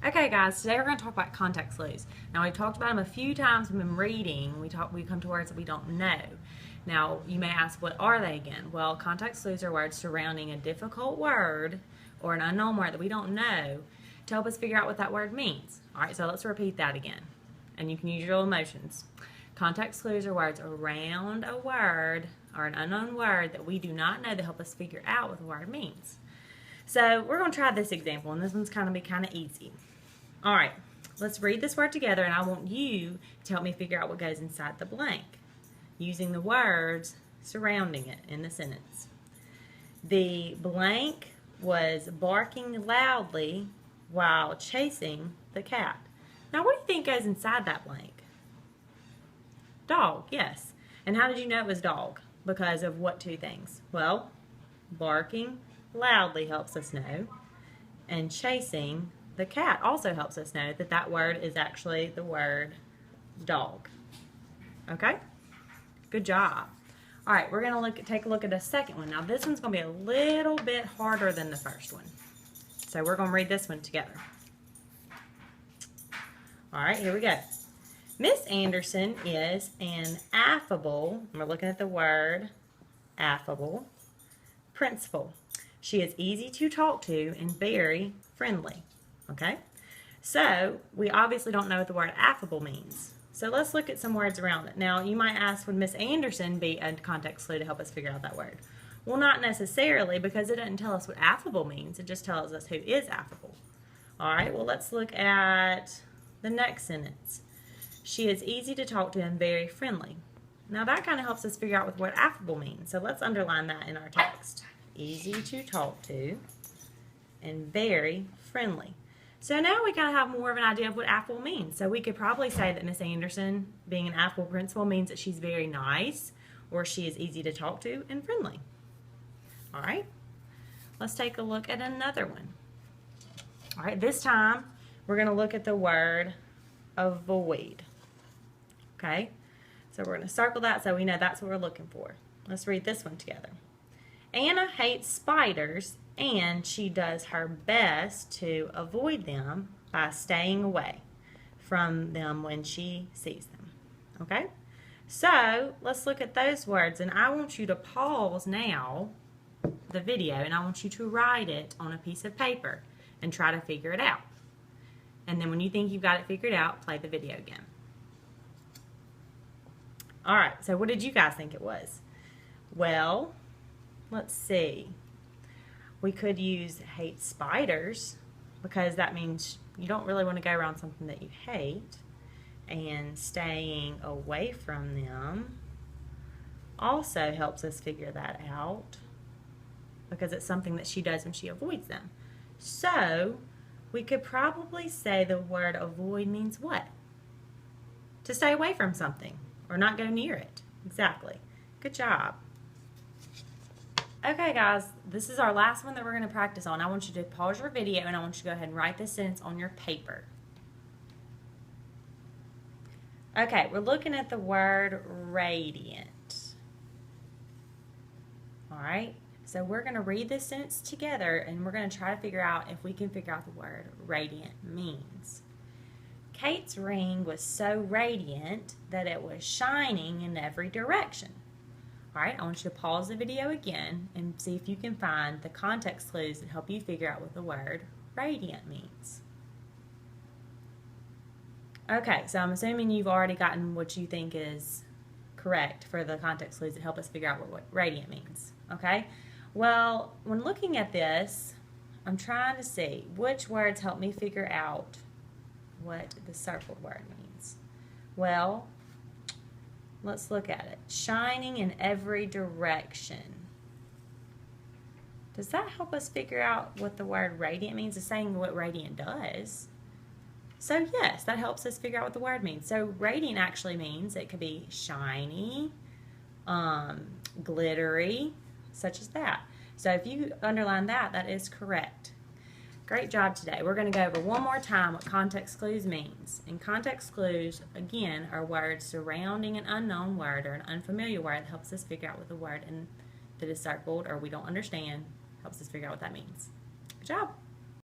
Okay guys, today we're going to talk about context clues. Now we've talked about them a few times when we've been reading. We come to words that we don't know. Now you may ask, what are they again? Well, context clues are words surrounding a difficult word or an unknown word that we don't know to help us figure out what that word means. Alright, so let's repeat that again. And you can use your emotions. Context clues are words around a word or an unknown word that we do not know to help us figure out what the word means. So we're going to try this example, and this one's going to be kind of easy. All right, let's read this word together, and I want you to help me figure out what goes inside the blank using the words surrounding it in the sentence. The blank was barking loudly while chasing the cat. Now, what do you think goes inside that blank? Dog, yes. And how did you know it was dog? Because of what two things? Well, barking loudly helps us know, and chasing the cat also helps us know that that word is actually the word dog. Okay? Good job. All right, we're going to take a look at the second one. Now, this one's going to be a little bit harder than the first one. So we're going to read this one together. All right, here we go. Miss Anderson is an affable, we're looking at the word affable, principal. She is easy to talk to and very friendly. Okay? So, we obviously don't know what the word affable means. So, let's look at some words around it. Now, you might ask, would Miss Anderson be a context clue to help us figure out that word? Well, not necessarily, because it doesn't tell us what affable means. It just tells us who is affable. All right, well, let's look at the next sentence. She is easy to talk to and very friendly. Now, that kind of helps us figure out what the word affable means. So, let's underline that in our text. Easy to talk to and very friendly. So now we kind of have more of an idea of what affable means. So we could probably say that Miss Anderson, being an affable principal, means that she's very nice, or she is easy to talk to and friendly. All right, let's take a look at another one. All right, this time we're going to look at the word avoid. Okay, so we're going to circle that so we know that's what we're looking for. Let's read this one together. Anna hates spiders, and she does her best to avoid them by staying away from them when she sees them. Okay? So, let's look at those words, and I want you to pause now the video, and I want you to write it on a piece of paper and try to figure it out. And then when you think you've got it figured out, play the video again. Alright, so what did you guys think it was? Well, let's see. We could use hate spiders, because that means you don't really want to go around something that you hate. And staying away from them also helps us figure that out, because it's something that she does when she avoids them. So we could probably say the word avoid means what? To stay away from something or not go near it. Exactly. Good job. Okay guys, this is our last one that we're going to practice on. I want you to pause your video and I want you to go ahead and write this sentence on your paper. Okay, we're looking at the word radiant. Alright, so we're going to read this sentence together and we're going to try to figure out if we can figure out the word radiant means. Kate's ring was so radiant that it was shining in every direction. Alright, I want you to pause the video again and see if you can find the context clues that help you figure out what the word radiant means. Okay, so I'm assuming you've already gotten what you think is correct for the context clues that help us figure out what radiant means. Okay, well, when looking at this, I'm trying to see which words help me figure out what the circled word means. Well, let's look at it. Shining in every direction. Does that help us figure out what the word radiant means? It's saying what radiant does. So yes, that helps us figure out what the word means. So radiant actually means it could be shiny, glittery, such as that. So if you underline that, that is correct. Great job today. We're going to go over one more time what context clues means. And context clues, again, are words surrounding an unknown word or an unfamiliar word that helps us figure out what the word that is circled or we don't understand helps us figure out what that means. Good job.